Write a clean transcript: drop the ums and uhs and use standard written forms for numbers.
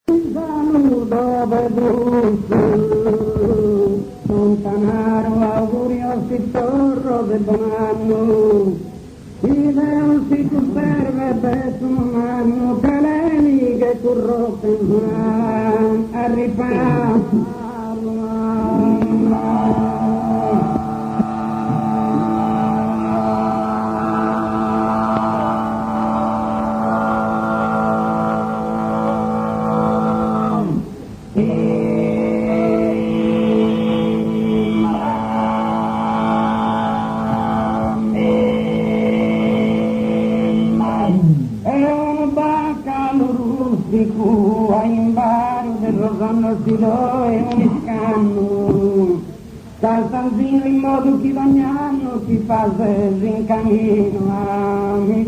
saludo veduto, fontanaro augurio si torro de buon anno, ideo si tu serve per tu mano, caleni che tu rotte a ripararlo. Di cui a imbaro del rosanno si do e un scanno saltanzino in modo che ogni anno si fa in cammino a mi